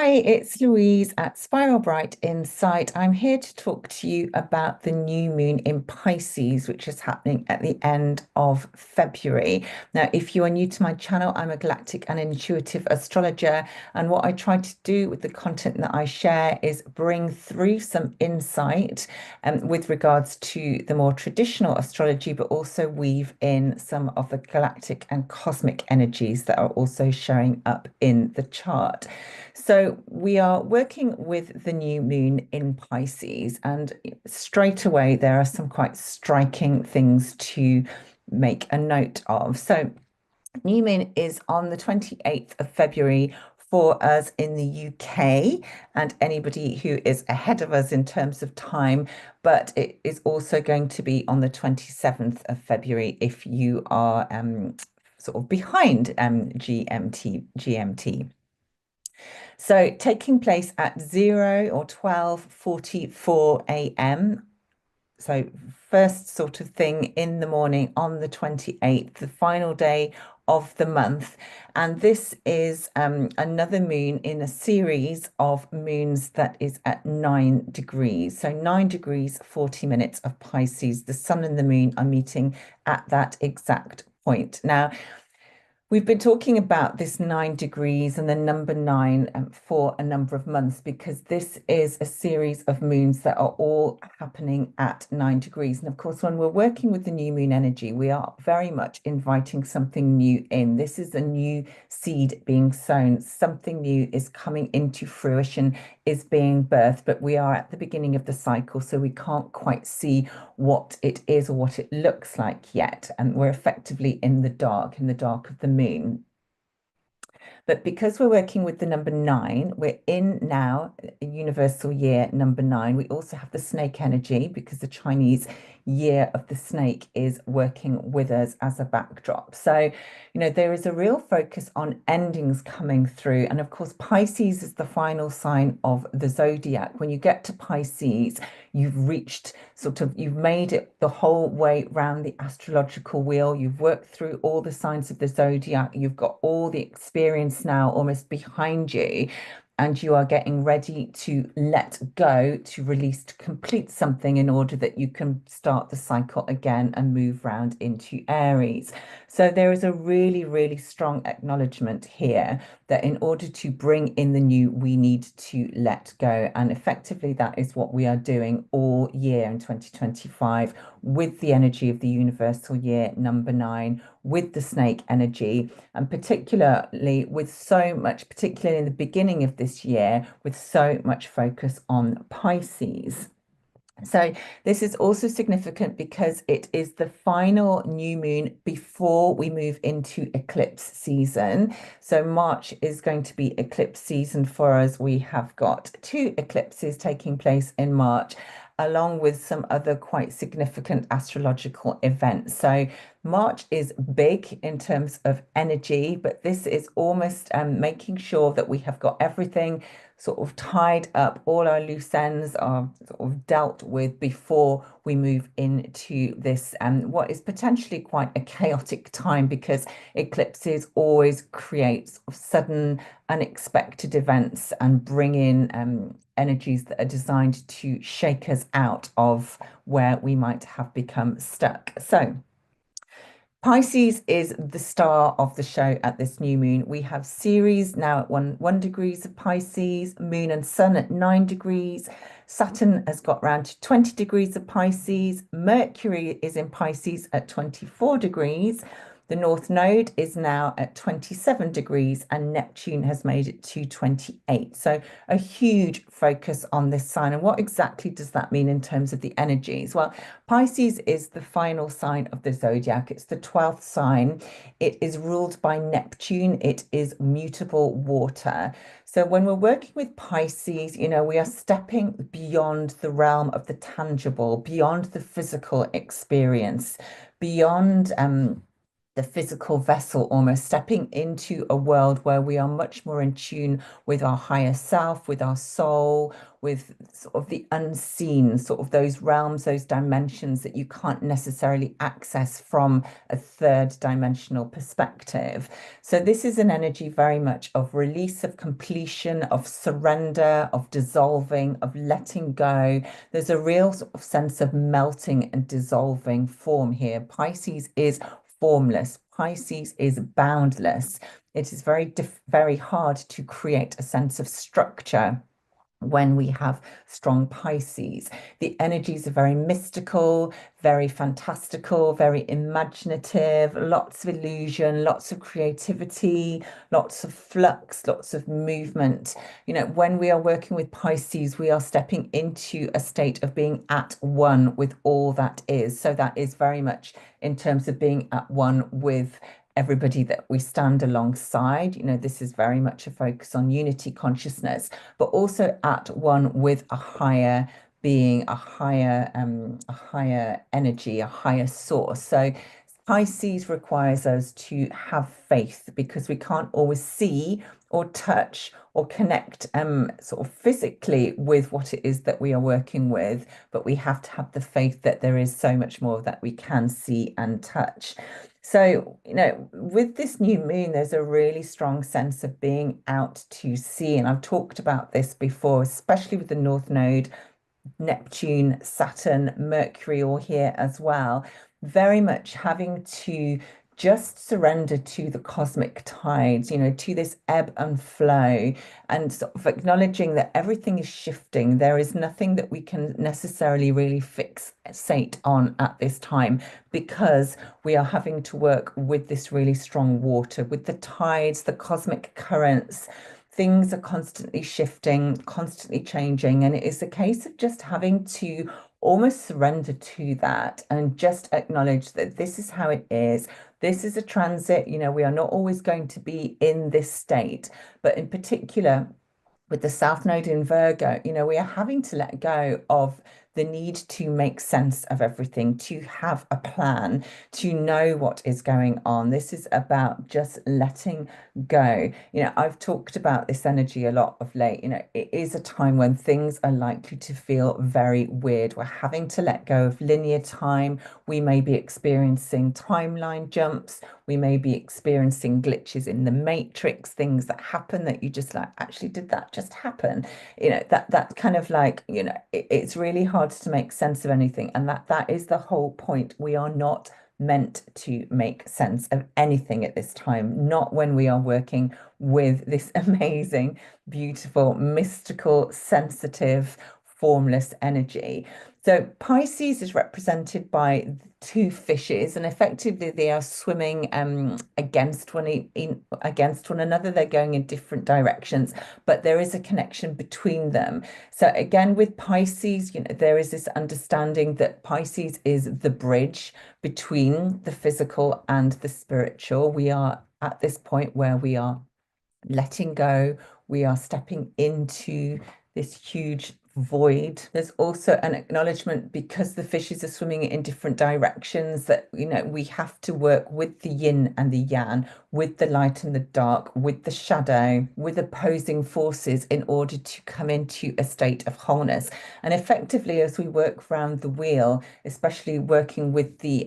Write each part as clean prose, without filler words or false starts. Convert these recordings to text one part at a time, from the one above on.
Hi, it's Louise at Spiral Bright Insight. I'm here to talk to you about the new moon in Pisces, which is happening at the end of February. Now, if you are new to my channel, I'm a galactic and intuitive astrologer. And what I try to do with the content that I share is bring through some insight with regards to the more traditional astrology, but also weave in some of the galactic and cosmic energies that are also showing up in the chart. So we are working with the new moon in Pisces, and straight away there are some quite striking things to make a note of. So new moon is on the 28th of February for us in the UK and anybody who is ahead of us in terms of time, but it is also going to be on the 27th of February if you are sort of behind GMT. So taking place at 0 or 12:44 a.m. So first sort of thing in the morning on the 28th, the final day of the month. And this is another moon in a series of moons that is at 9 degrees. So 9 degrees, 40 minutes of Pisces. The sun and the moon are meeting at that exact point. Now, we've been talking about this 9 degrees and the number nine for a number of months because this is a series of moons that are all happening at 9 degrees. And of course, when we're working with the new moon energy, we are very much inviting something new in. This is a new seed being sown. Something new is coming into fruition, is being birthed, but we are at the beginning of the cycle, so we can't quite see what it is or what it looks like yet. And we're effectively in the dark of the moon. But because we're working with the number nine, we're in now universal year number nine. We also have the snake energy because the Chinese year of the snake is working with us as a backdrop. So, there is a real focus on endings coming through. And of course, Pisces is the final sign of the zodiac. When you get to Pisces, you've made it the whole way round the astrological wheel. You've worked through all the signs of the zodiac. You've got all the experience now almost behind you, and you are getting ready to let go, to release, to complete something in order that you can start the cycle again and move round into Aries. So there is a really, really strong acknowledgement here that in order to bring in the new, we need to let go. And effectively, that is what we are doing all year in 2025 with the energy of the universal year number nine, with the snake energy, and particularly with so much, particularly in the beginning of this year, with so much focus on Pisces. So this is also significant because it is the final new moon before we move into eclipse season. So March is going to be eclipse season for us. We have got two eclipses taking place in March, along with some other quite significant astrological events. So March is big in terms of energy, but this is almost making sure that we have got everything sort of tied up, all our loose ends are sort of dealt with before we move into this what is potentially quite a chaotic time, because eclipses always create sort of sudden unexpected events and bring in energies that are designed to shake us out of where we might have become stuck. So Pisces is the star of the show at this new moon. We have Ceres now at one degrees of Pisces, Moon and Sun at 9 degrees. Saturn has got round to 20 degrees of Pisces. Mercury is in Pisces at 24 degrees. The North Node is now at 27 degrees and Neptune has made it to 28. So a huge focus on this sign. And what exactly does that mean in terms of the energies? Well, Pisces is the final sign of the zodiac. It's the 12th sign. It is ruled by Neptune. It is mutable water. So when we're working with Pisces, we are stepping beyond the realm of the tangible, beyond the physical experience, beyond the physical vessel, almost stepping into a world where we are much more in tune with our higher self, with our soul, with sort of the unseen, sort of those realms, those dimensions that you can't necessarily access from a third dimensional perspective. So this is an energy very much of release, of completion, of surrender, of dissolving, of letting go. There's a real sort of sense of melting and dissolving form here. Pisces is formless. Pisces is boundless. It is very hard to create a sense of structure when we have strong Pisces. The energies are very mystical, very fantastical, very imaginative, lots of illusion, lots of creativity, lots of flux, lots of movement. You know, when we are working with Pisces, we are stepping into a state of being at one with all that is. So that is very much in terms of being at one with everybody that we stand alongside. You know, this is very much a focus on unity consciousness, but also at one with a higher being, a higher energy, a higher source. So Pisces requires us to have faith because we can't always see or touch or connect sort of physically with what it is that we are working with, but we have to have the faith that there is so much more that we can see and touch. So, you know, with this new moon, there's a really strong sense of being out to sea. And I've talked about this before, especially with the North Node, Neptune, Saturn, Mercury all here as well. Very much having to just surrender to the cosmic tides, you know, to this ebb and flow, and sort of acknowledging that everything is shifting. There is nothing that we can necessarily really fixate on at this time because we are having to work with this really strong water, with the tides, the cosmic currents. Things are constantly shifting, constantly changing, and it is a case of just having to almost surrender to that and just acknowledge that this is how it is. This is a transit. You know, we are not always going to be in this state, but in particular, with the South Node in Virgo, you know, we are having to let go of the need to make sense of everything, to have a plan, to know what is going on. This is about just letting go. You know, I've talked about this energy a lot of late. You know, it is a time when things are likely to feel very weird. We're having to let go of linear time. We may be experiencing timeline jumps. We may be experiencing glitches in the matrix, things that happen that you just like, actually, did that just happen? You know, that kind of like, you know, it's really hard to make sense of anything. And that is the whole point. We are not meant to make sense of anything at this time, not when we are working with this amazing, beautiful, mystical, sensitive, formless energy. So Pisces is represented by two fishes, and effectively they are swimming against against one another. They're going in different directions, but there is a connection between them. So again, with Pisces, you know, there is this understanding that Pisces is the bridge between the physical and the spiritual. We are at this point where we are letting go. We are stepping into this huge void. There's also an acknowledgement, because the fishes are swimming in different directions, that, you know, we have to work with the yin and the yang, with the light and the dark, with the shadow, with opposing forces in order to come into a state of wholeness. And effectively, as we work around the wheel, especially working with the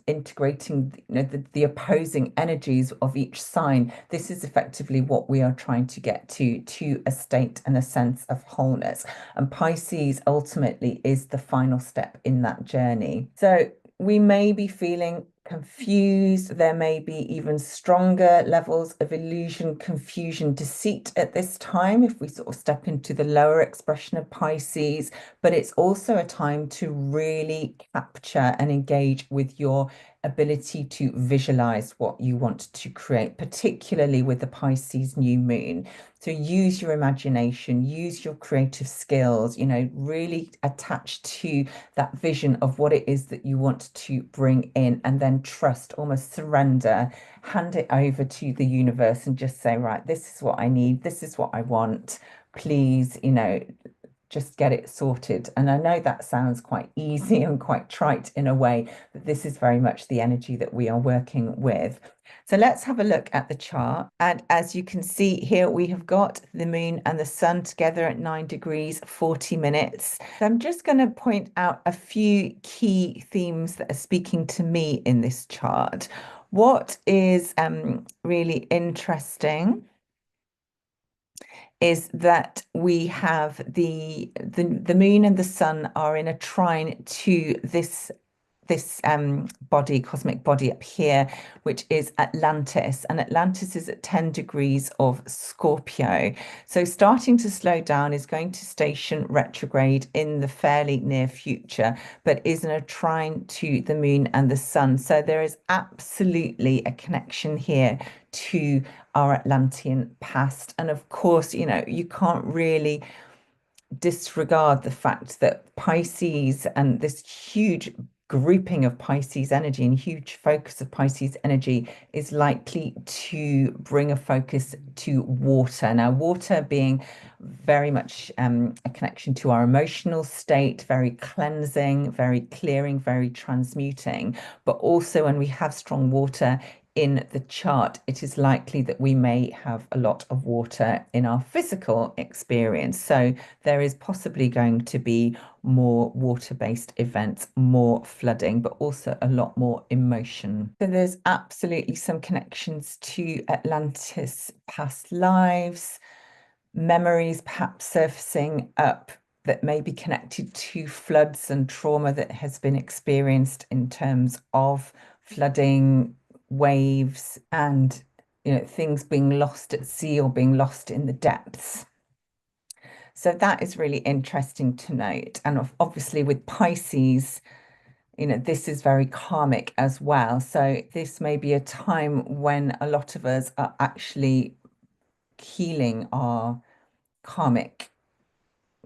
integrating, you know, the opposing energies of each sign, this is effectively what we are trying to get to a state and a sense of wholeness. And Pisces ultimately is the final step in that journey. So we may be feeling confused. There may be even stronger levels of illusion, confusion, deceit at this time if we sort of step into the lower expression of Pisces. But it's also a time to really capture and engage with your ability to visualize what you want to create, particularly with the Pisces new moon. So use your imagination, use your creative skills, you know, really attach to that vision of what it is that you want to bring in, and then trust, almost surrender, hand it over to the universe and just say, right, this is what I need, this is what I want. Please, you know, just get it sorted. And I know that sounds quite easy and quite trite in a way, but this is very much the energy that we are working with. So let's have a look at the chart. And as you can see here, we have got the moon and the sun together at 9 degrees, 40 minutes. So I'm just going to point out a few key themes that are speaking to me in this chart. What is really interesting is that we have the moon and the sun are in a trine to this body, cosmic body up here, which is Atlantis. And Atlantis is at 10 degrees of Scorpio. So starting to slow down, is going to station retrograde in the fairly near future, but is in a trine to the moon and the sun. So there is absolutely a connection here to our Atlantean past. And of course, you know, you can't really disregard the fact that Pisces and this huge grouping of Pisces energy and huge focus of Pisces energy is likely to bring a focus to water. Now, water being very much a connection to our emotional state, very cleansing, very clearing, very transmuting. But also when we have strong water in the chart, it is likely that we may have a lot of water in our physical experience. So there is possibly going to be more water-based events, more flooding, but also a lot more emotion. So there's absolutely some connections to Atlantis past lives, memories perhaps surfacing up that may be connected to floods and trauma that has been experienced in terms of flooding, waves, and things being lost at sea or being lost in the depths. So that is really interesting to note. And obviously with Pisces, this is very karmic as well. So this may be a time when a lot of us are actually healing our karmic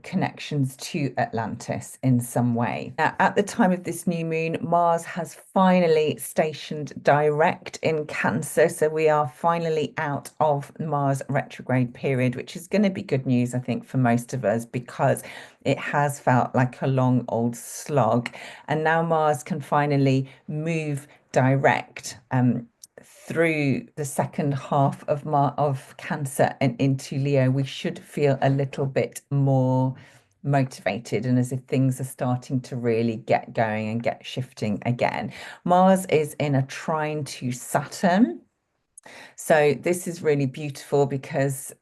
connections to Atlantis in some way. Now, at the time of this new moon, Mars has finally stationed direct in Cancer. So we are finally out of Mars retrograde period, which is going to be good news, I think, for most of us, because it has felt like a long old slog. And now Mars can finally move direct through the second half of Cancer and into Leo. We should feel a little bit more motivated and as if things are starting to really get going and get shifting again. Mars is in a trine to Saturn. So this is really beautiful because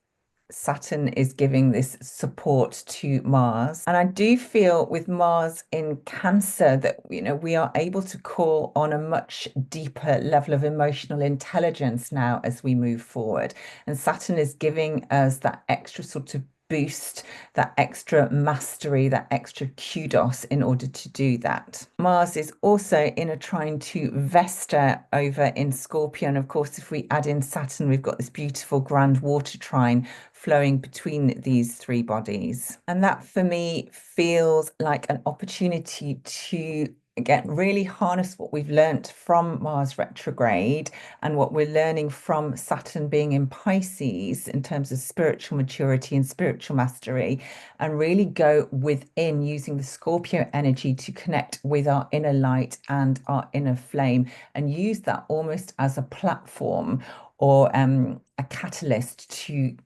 Saturn is giving this support to Mars. And I do feel with Mars in Cancer that, we are able to call on a much deeper level of emotional intelligence now as we move forward. And Saturn is giving us that extra sort of boost, that extra mastery, that extra kudos in order to do that. Mars is also in a trine to Vesta over in Scorpio. And of course, if we add in Saturn, we've got this beautiful grand water trine flowing between these three bodies. And that for me feels like an opportunity to again really harness what we've learnt from Mars retrograde and what we're learning from Saturn being in Pisces in terms of spiritual maturity and spiritual mastery, and really go within using the Scorpio energy to connect with our inner light and our inner flame, and use that almost as a platform or a catalyst to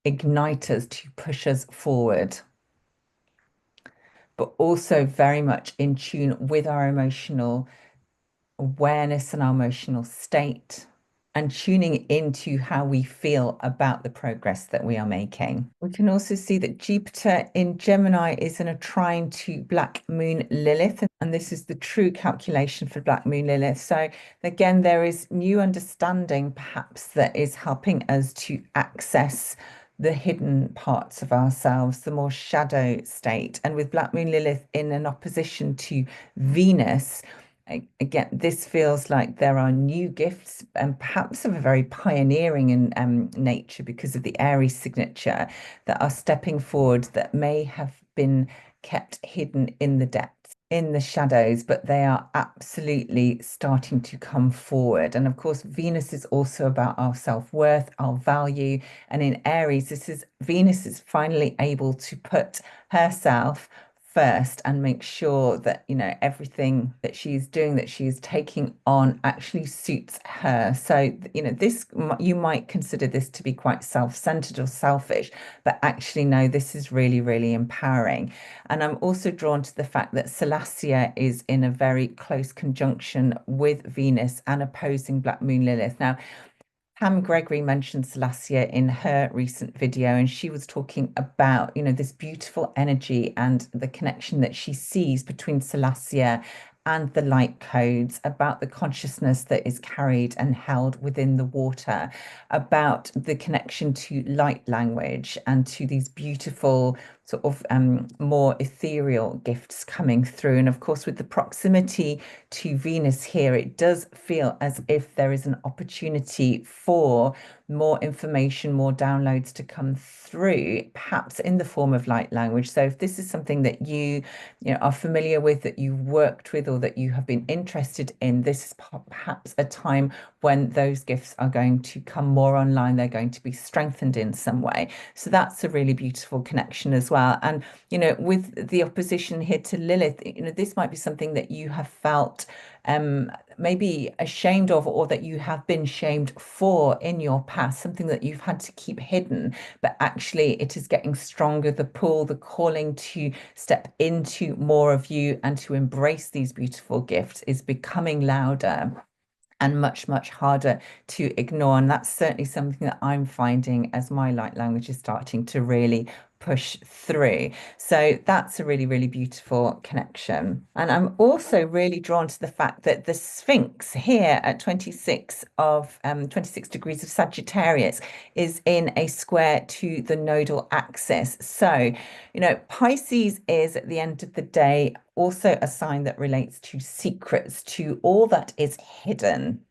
ignite us, to push us forward, but also very much in tune with our emotional awareness and our emotional state, and tuning into how we feel about the progress that we are making. We can also see that Jupiter in Gemini is in a trine to Black Moon Lilith, and this is the true calculation for Black Moon Lilith. So again, there is new understanding perhaps that is helping us to access the hidden parts of ourselves, the more shadow state. And with Black Moon Lilith in an opposition to Venus, again, this feels like there are new gifts and perhaps of a very pioneering in nature because of the Aries signature that are stepping forward that may have been kept hidden in the depths. in the shadows, but they are absolutely starting to come forward. And of course, Venus is also about our self-worth, our value. And in Aries, Venus is finally able to put herself first and make sure that, everything that she's doing, that she's taking on actually suits her. So, you might consider this to be quite self-centered or selfish, but actually, no, this is really, really empowering. And I'm also drawn to the fact that Salacia is in a very close conjunction with Venus and opposing Black Moon Lilith. Now, Pam Gregory mentioned Salacia in her recent video, and she was talking about, this beautiful energy and the connection that she sees between Salacia and the light codes, about the consciousness that is carried and held within the water, about the connection to light language and to these beautiful sort of more ethereal gifts coming through. And of course, with the proximity to Venus here, it does feel as if there is an opportunity for more information, more downloads to come through, perhaps in the form of light language. So if this is something that you are familiar with, that you've worked with, or that you have been interested in, this is perhaps a time when those gifts are going to come more online. They're going to be strengthened in some way. So that's a really beautiful connection as well. And, with the opposition here to Lilith, this might be something that you have felt maybe ashamed of, or that you have been shamed for in your past, something that you've had to keep hidden, but actually it is getting stronger. The pull, the calling to step into more of you and to embrace these beautiful gifts is becoming louder and much, much harder to ignore. And that's certainly something that I'm finding as my light language is starting to really push through. So that's a really, really beautiful connection. And I'm also really drawn to the fact that the Sphinx here at 26 degrees of Sagittarius is in a square to the nodal axis. So, Pisces is, at the end of the day, also a sign that relates to secrets, to all that is hidden.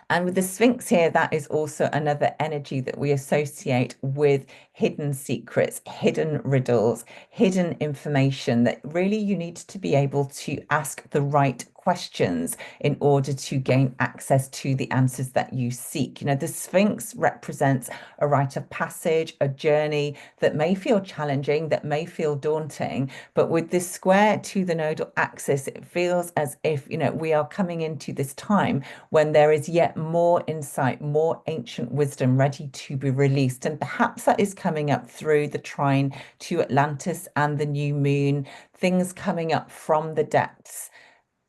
And with the Sphinx here, that is also another energy that we associate with hidden secrets, hidden riddles, hidden information, that really you need to be able to ask the right questions in order to gain access to the answers that you seek. The Sphinx represents a rite of passage, a journey that may feel challenging, that may feel daunting, but with this square to the nodal axis, it feels as if, we are coming into this time when there is yet more insight, more ancient wisdom ready to be released. And perhaps that is coming up through the trine to Atlantis and the new moon, things coming up from the depths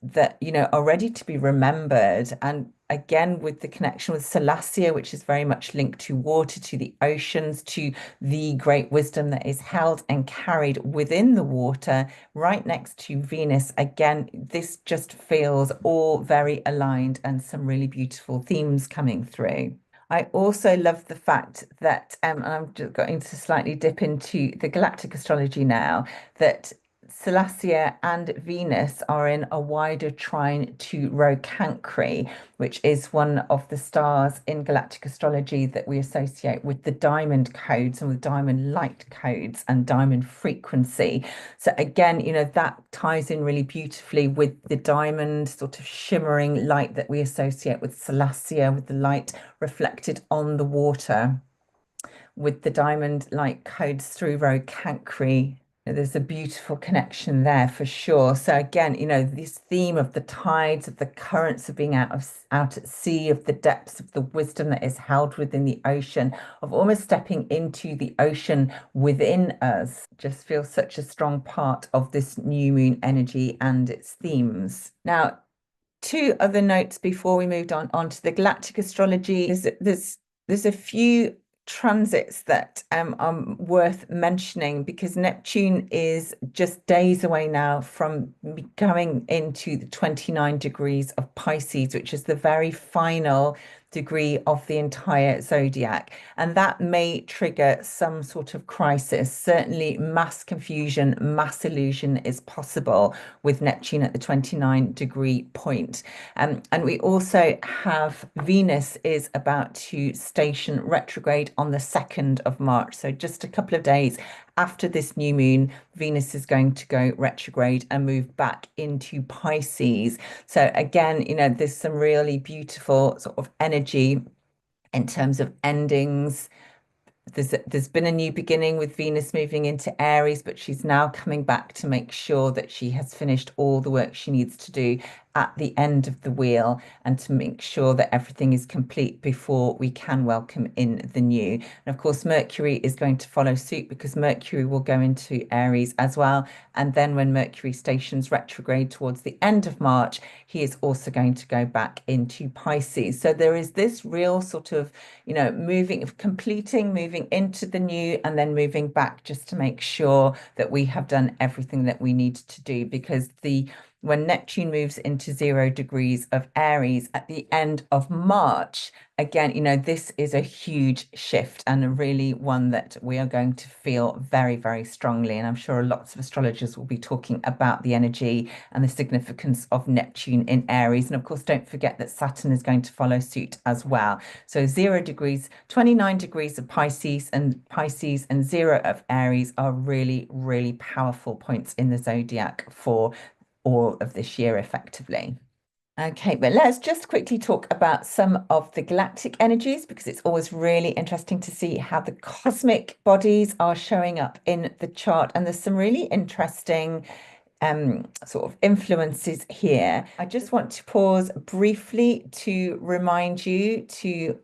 that, are ready to be remembered. And again, with the connection with Salacia, which is very much linked to water, to the oceans, to the great wisdom that is held and carried within the water, right next to Venus. Again, this just feels all very aligned and some really beautiful themes coming through. I also love the fact that, and I'm just going to slightly dip into the galactic astrology now, that Salacia and Venus are in a wider trine to Cancri, which is one of the stars in galactic astrology that we associate with the diamond codes and with diamond light codes and diamond frequency. So again, that ties in really beautifully with the diamond sort of shimmering light that we associate with Salacia, with the light reflected on the water, with the diamond light codes through Cancri. There's a beautiful connection there for sure. So again, this theme of the tides, of the currents, of being out at sea, of the depths of the wisdom that is held within the ocean, of almost stepping into the ocean within us, just feels such a strong part of this new moon energy and its themes. Now, two other notes before we moved on to the galactic astrology. There's a few transits that are worth mentioning, because Neptune is just days away now from coming into the 29 degrees of Pisces, which is the very final degree of the entire zodiac. And that may trigger some sort of crisis. Certainly mass confusion, mass illusion is possible with Neptune at the 29-degree point. And we also have Venus is about to station retrograde on the 2nd of March. So just a couple of days after this new moon, Venus is going to go retrograde and move back into Pisces. So again, there's some really beautiful sort of energy in terms of endings. There's been a new beginning with Venus moving into Aries, but she's now coming back to make sure that she has finished all the work she needs to do at the end of the wheel, and to make sure that everything is complete before we can welcome in the new. And of course, Mercury is going to follow suit, because Mercury will go into Aries as well. And then when Mercury stations retrograde towards the end of March, he is also going to go back into Pisces. So there is this real sort of, moving into the new, and then moving back, just to make sure that we have done everything that we need to do. Because when Neptune moves into 0 degrees of Aries at the end of March, again, this is a huge shift, and a really one that we are going to feel very, very strongly. And I'm sure lots of astrologers will be talking about the energy and the significance of Neptune in Aries. And of course, don't forget that Saturn is going to follow suit as well. So 0 degrees, 29 degrees of Pisces and 0 of Aries are really, really powerful points in the zodiac for all of this year, effectively. Okay, but let's just quickly talk about some of the galactic energies, because it's always really interesting to see how the cosmic bodies are showing up in the chart. And there's some really interesting sort of influences here. I just want to pause briefly to remind you to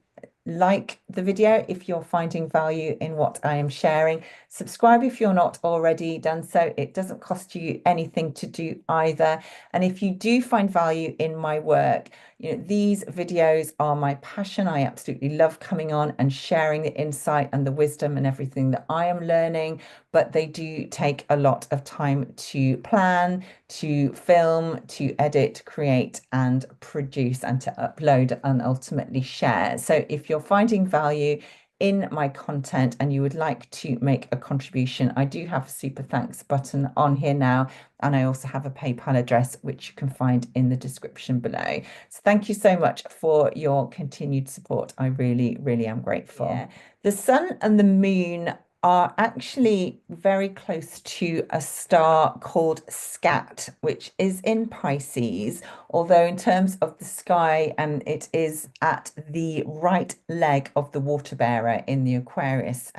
like the video if you're finding value in what I am sharing. Subscribe if you're not already done so. It doesn't cost you anything to do either. And if you do find value in my work, these videos are my passion. I absolutely love coming on and sharing the insight and the wisdom and everything that I am learning, but they do take a lot of time to plan, to film, to edit, create, and produce, and to upload and ultimately share. So if you're finding value in my content and you would like to make a contribution, I do have a super thanks button on here now. And I also have a PayPal address, which you can find in the description below. So thank you so much for your continued support. I really, really am grateful. Yeah. The sun and the moon are actually very close to a star called Scat, which is in Pisces, although in terms of the sky, it is at the right leg of the water bearer in the Aquarius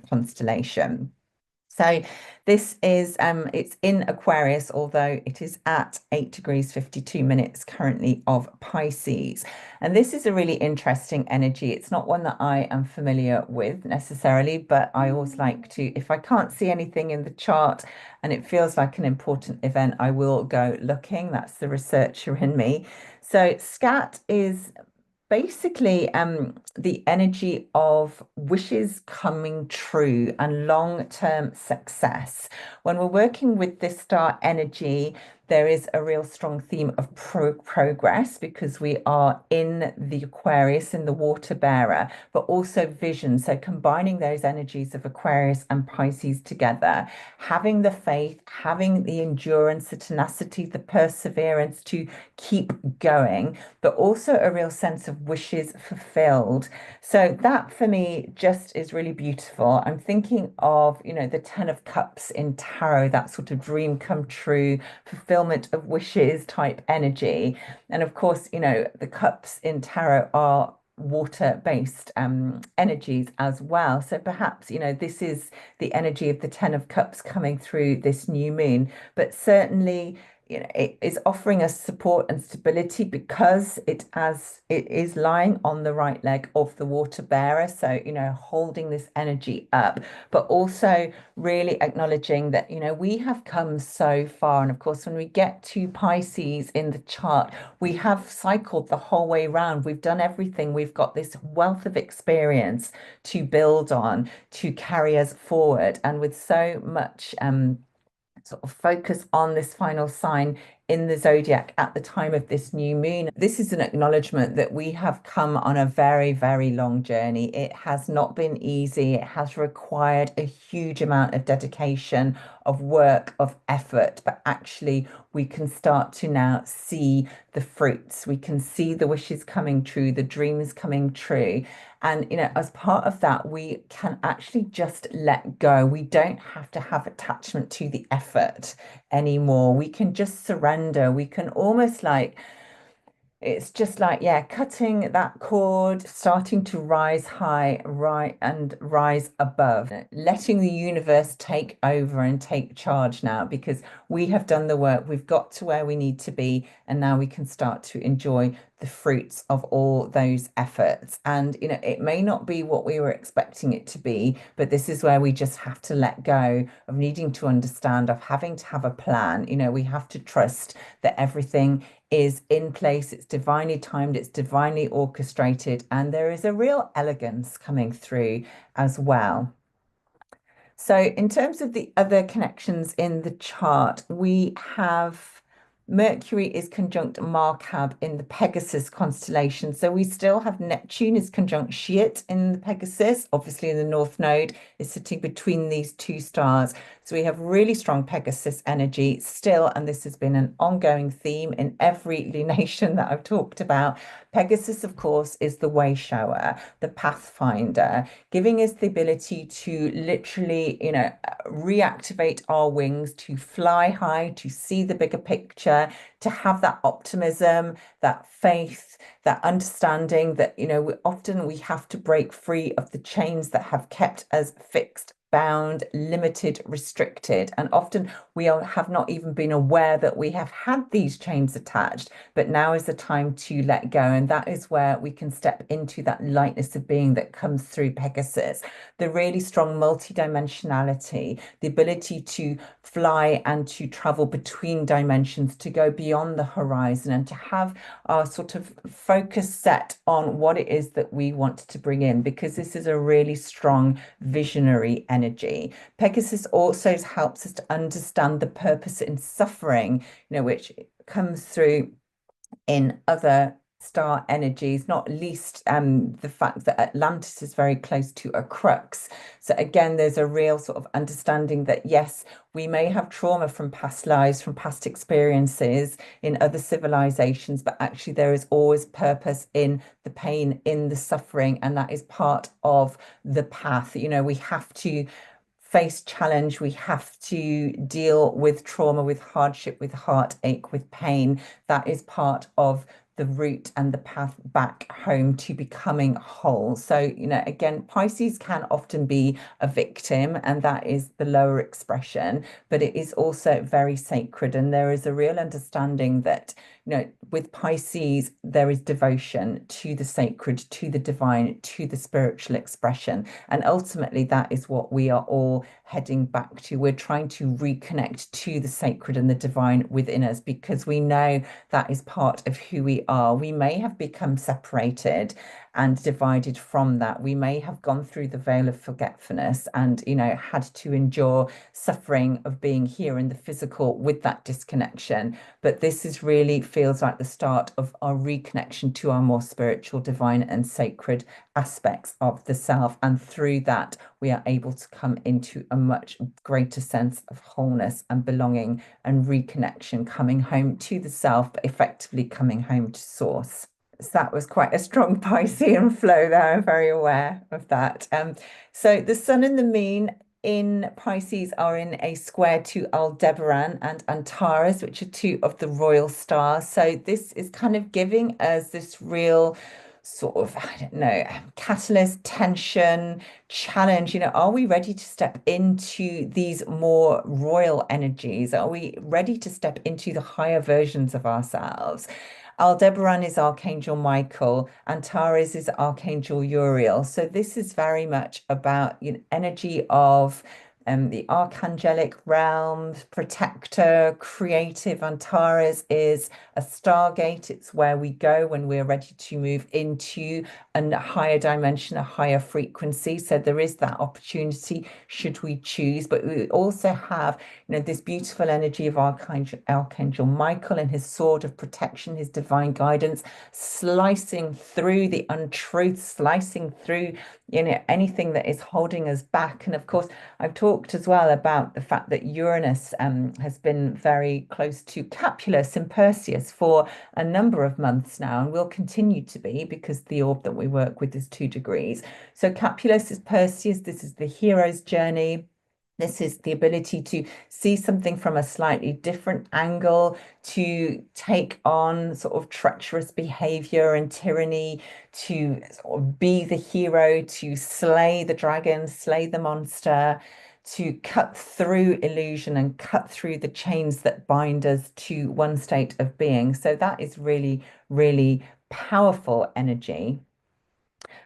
constellation. So this is, it's in Aquarius, although it is at 8 degrees 52 minutes currently of Pisces. And this is a really interesting energy. It's not one that I am familiar with necessarily, but I always like to, if I can't see anything in the chart and it feels like an important event, I will go looking. That's the researcher in me. So Scat is basically the energy of wishes coming true and long-term success. When we're working with this star energy, there is a real strong theme of progress, because we are in the Aquarius, in the water bearer, but also vision. So combining those energies of Aquarius and Pisces together, having the faith, having the endurance, the tenacity, the perseverance to keep going, but also a real sense of wishes fulfilled. So that for me just is really beautiful. I'm thinking of, the 10 of Cups in tarot, that sort of dream come true, fulfillment of wishes type energy. And of course, the cups in tarot are water-based energies as well. So perhaps, this is the energy of the 10 of Cups coming through this new moon, but certainly it is offering us support and stability, because it is lying on the right leg of the water bearer. So, holding this energy up, but also really acknowledging that, we have come so far. And of course, when we get to Pisces in the chart, we have cycled the whole way around. We've done everything. We've got this wealth of experience to build on, to carry us forward. And with so much, sort of focus on this final sign in the zodiac at the time of this new moon. This is an acknowledgement that we have come on a very, very long journey. It has not been easy. It has required a huge amount of dedication, of work, of effort, but actually we can start to now see the fruits. We can see the wishes coming true, the dreams coming true. And, as part of that, we can actually just let go. We don't have to have attachment to the effort anymore. We can just surrender. We can almost like, it's just like, yeah, cutting that cord, starting to rise high, right, and rise above, letting the universe take over and take charge now because we have done the work. We've got to where we need to be, and now we can start to enjoy the fruits of all those efforts. And, it may not be what we were expecting it to be, but this is where we just have to let go of needing to understand, of having to have a plan. We have to trust that everything is in place, it's divinely timed, it's divinely orchestrated, and there is a real elegance coming through as well. So, in terms of the other connections in the chart, we have Mercury is conjunct Markab in the Pegasus constellation. So, we still have Neptune is conjunct Schiat in the Pegasus. Obviously, in the North Node is sitting between these two stars. So, we have really strong Pegasus energy still, and this has been an ongoing theme in every lunation that I've talked about. Pegasus, of course, is the way shower, the pathfinder, giving us the ability to literally, reactivate our wings, to fly high, to see the bigger picture, to have that optimism, that faith, that understanding that, often we have to break free of the chains that have kept us fixed, bound, limited, restricted. And often we have not even been aware that we have had these chains attached, but now is the time to let go. And that is where we can step into that lightness of being that comes through Pegasus, the really strong multidimensionality, the ability to fly and to travel between dimensions, to go beyond the horizon and to have our sort of focus set on what it is that we want to bring in, because this is a really strong visionary energy. Pegasus also helps us to understand the purpose in suffering, which comes through in other star energies, not least the fact that Atlantis is very close to a crux. So again, there's a real sort of understanding that yes, we may have trauma from past lives, from past experiences in other civilizations, but actually there is always purpose in the pain, in the suffering, and that is part of the path. We have to face challenge, we have to deal with trauma, with hardship, with heartache, with pain. That is part of the route and the path back home to becoming whole. So, again, Pisces can often be a victim, and that is the lower expression, but it is also very sacred. And there is a real understanding that, with Pisces, there is devotion to the sacred, to the divine, to the spiritual expression. And ultimately, that is what we are all heading back to. We're trying to reconnect to the sacred and the divine within us, because we know that is part of who we are. We may have become separated and divided from that. We may have gone through the veil of forgetfulness and, had to endure suffering of being here in the physical with that disconnection. But this is really feels like the start of our reconnection to our more spiritual, divine, and sacred aspects of the self. And through that, we are able to come into a much greater sense of wholeness and belonging and reconnection, coming home to the self, but effectively coming home to source. So that was quite a strong Piscean flow there. I'm very aware of that. So the sun and the moon in Pisces are in a square to Aldebaran and Antares, which are two of the royal stars. So this is kind of giving us this real sort of, I don't know, catalyst, tension, challenge. Are we ready to step into these more royal energies? Are we ready to step into the higher versions of ourselves? Aldebaran is Archangel Michael, Antares is Archangel Uriel. So this is very much about energy of the archangelic realms, protector, creative. Antares is a stargate. It's where we go when we're ready to move into a higher dimension, a higher frequency. So there is that opportunity should we choose. But we also have, this beautiful energy of Archangel Michael and his sword of protection, his divine guidance, slicing through the untruth, slicing through, anything that is holding us back. And of course, I've talked as well about the fact that Uranus has been very close to Capulus in Perseus for a number of months now, and will continue to be because the orb that we work with is 2 degrees. So Capulus is Perseus. This is the hero's journey. This is the ability to see something from a slightly different angle, to take on sort of treacherous behavior and tyranny, to sort of be the hero, to slay the dragon, slay the monster, to cut through illusion and cut through the chains that bind us to one state of being. So that is really, really powerful energy.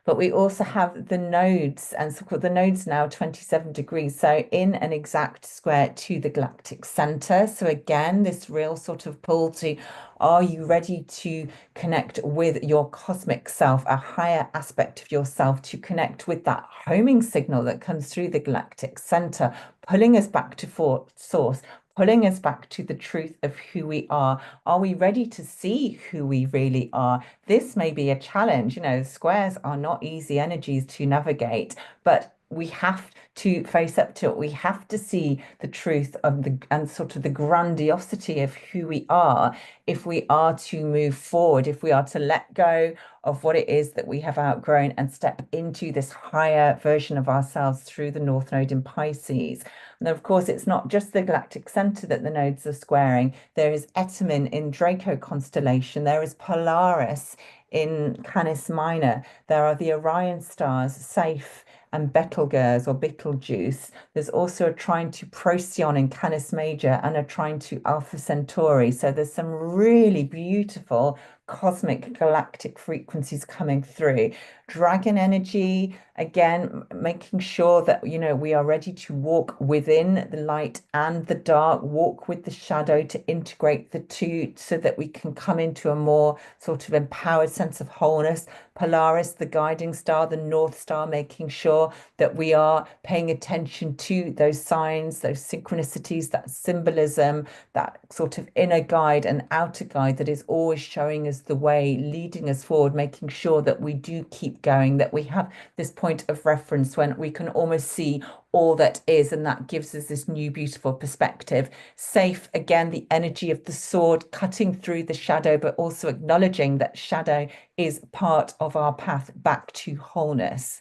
But we also have the nodes, and so called the nodes now 27 degrees. So in an exact square to the galactic center. So again, this real sort of pull to, are you ready to connect with your cosmic self, a higher aspect of yourself, to connect with that homing signal that comes through the galactic center, pulling us back to source, pulling us back to the truth of who we are. Are we ready to see who we really are? This may be a challenge. Squares are not easy energies to navigate, but we have to face up to it. We have to see the truth of and sort of the grandiosity of who we are if we are to move forward, if we are to let go of what it is that we have outgrown and step into this higher version of ourselves through the North Node in Pisces. And of course, it's not just the galactic center that the nodes are squaring. There is Etemin in Draco constellation. There is Polaris in Canis Minor. There are the Orion stars, Safe and Betelgeuse or Betelgeuse. There's also a trine to Procyon in Canis Major and a trine to Alpha Centauri. So there's some really beautiful cosmic galactic frequencies coming through. Dragon energy, again, making sure that, we are ready to walk within the light and the dark, walk with the shadow to integrate the two so that we can come into a more sort of empowered sense of wholeness. Polaris, the guiding star, the North Star, making sure that we are paying attention to those signs, those synchronicities, that symbolism, that sort of inner guide and outer guide that is always showing us the way, leading us forward, making sure that we do keep going, that we have this point of reference when we can almost see all that is, and that gives us this new beautiful perspective. Safe, again, the energy of the sword cutting through the shadow, but also acknowledging that shadow is part of our path back to wholeness.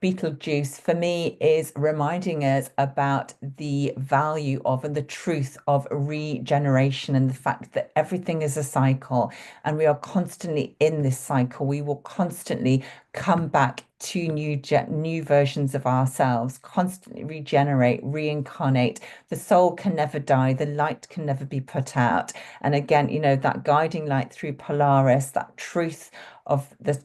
Betelgeuse for me is reminding us about the value of and the truth of regeneration, and the fact that everything is a cycle and we are constantly in this cycle. We will constantly come back to new versions of ourselves, constantly regenerate, reincarnate. The soul can never die, the light can never be put out. And again, that guiding light through Polaris, that truth of the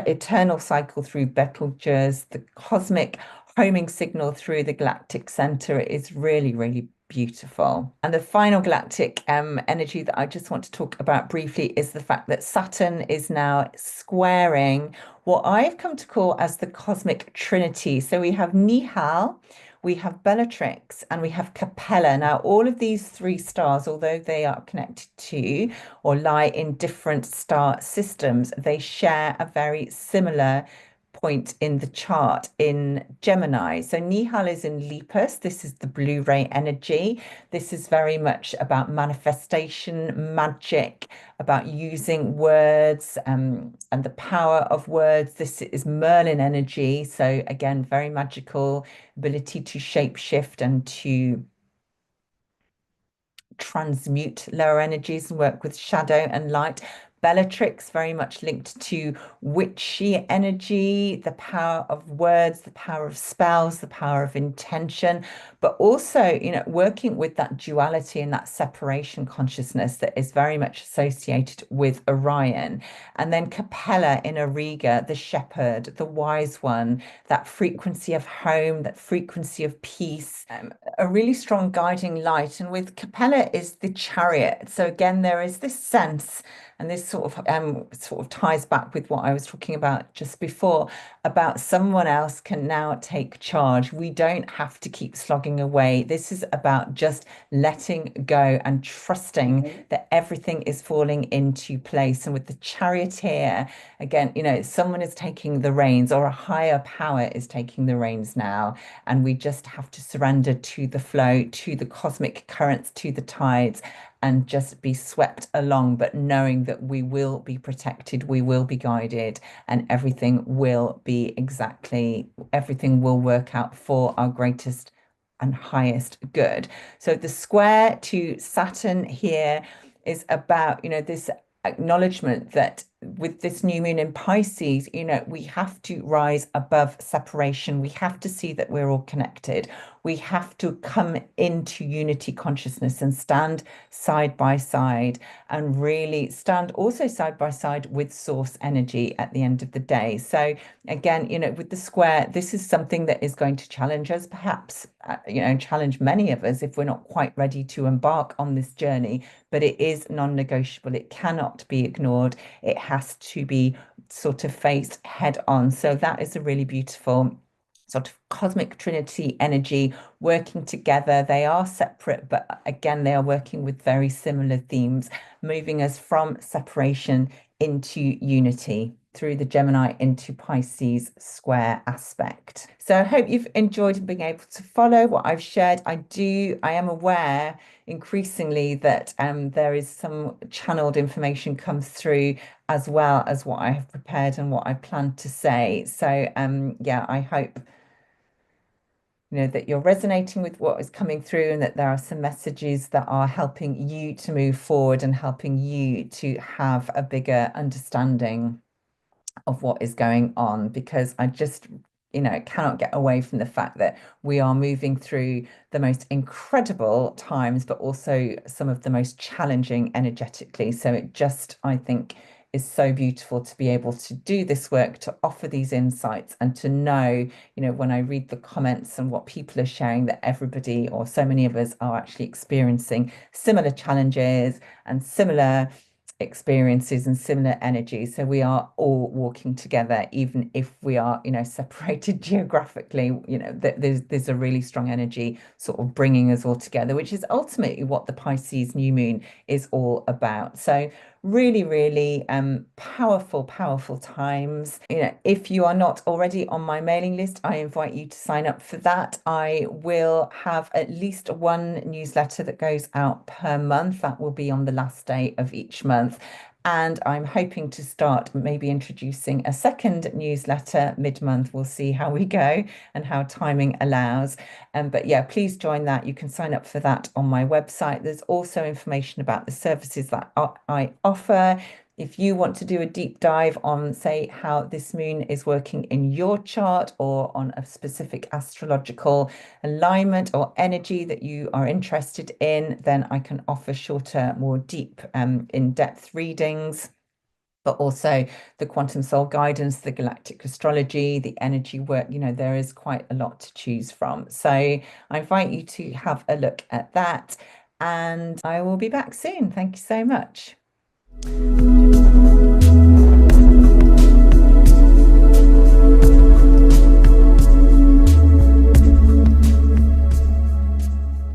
eternal cycle through Betelgeuse, the cosmic homing signal through the galactic center is really, really beautiful. And the final galactic energy that I just want to talk about briefly is the fact that Saturn is now squaring what I've come to call as the cosmic trinity. So we have Nihal, we have Bellatrix, and we have Capella. Now, all of these 3 stars, although they are connected to or lie in different star systems, they share a very similar point in the chart in Gemini. So Nihal is in Lepus. This is the blue ray energy. This is very much about manifestation, magic, about using words and the power of words. This is Merlin energy. So again, very magical, ability to shape shift and to transmute lower energies and work with shadow and light. Bellatrix, very much linked to witchy energy, the power of words, the power of spells, the power of intention, but also, working with that duality and that separation consciousness that is very much associated with Orion. And then Capella in Auriga, the shepherd, the wise one, that frequency of home, that frequency of peace, a really strong guiding light. And with Capella is the chariot. So again, there is this sense, and this sort of ties back with what I was talking about just before, about someone else can now take charge. We don't have to keep slogging away. This is about just letting go and trusting that everything is falling into place. And with the charioteer, again, someone is taking the reins, or a higher power is taking the reins now. And we just have to surrender to the flow, to the cosmic currents, to the tides, and just be swept along, but knowing that we will be protected, we will be guided, and everything will work out for our greatest and highest good. So the square to Saturn here is about, this acknowledgement that with this new moon in Pisces, we have to rise above separation. We have to see that we're all connected. We have to come into unity consciousness and stand side by side, and really stand also side by side with source energy at the end of the day. So again, with the square, this is something that is going to challenge us, perhaps, challenge many of us if we're not quite ready to embark on this journey, but it is non-negotiable. It cannot be ignored. It has to be sort of faced head on. So that is a really beautiful sort of cosmic trinity energy working together. They are separate, but again, they are working with very similar themes, moving us from separation into unity through the Gemini into Pisces square aspect. So I hope you've enjoyed being able to follow what I've shared. I am aware increasingly that there is some channeled information comes through, as well as what I have prepared and what I plan to say. So yeah, I hope that you're resonating with what is coming through, and that there are some messages that are helping you to move forward and helping you to have a bigger understanding of what is going on. Because I just, cannot get away from the fact that we are moving through the most incredible times, but also some of the most challenging energetically. So it just, I think, is so beautiful to be able to do this work, to offer these insights, and to know, when I read the comments and what people are sharing, that everybody, or so many of us, are actually experiencing similar challenges and similar experiences and similar energies. So we are all walking together, even if we are, separated geographically. There's a really strong energy sort of bringing us all together, which is ultimately what the Pisces new moon is all about. So really, really powerful times. If you are not already on my mailing list, I invite you to sign up for that. I will have at least one newsletter that goes out per month. That will be on the last day of each month. And I'm hoping to start maybe introducing a second newsletter mid-month. We'll see how we go and how timing allows. But yeah, please join that. You can sign up for that on my website. There's also information about the services that I offer. If you want to do a deep dive on, say, how this moon is working in your chart, or on a specific astrological alignment or energy that you are interested in, then I can offer shorter, more deep, in-depth readings, but also the quantum soul guidance, the galactic astrology, the energy work. There is quite a lot to choose from. So I invite you to have a look at that, and I will be back soon. Thank you so much.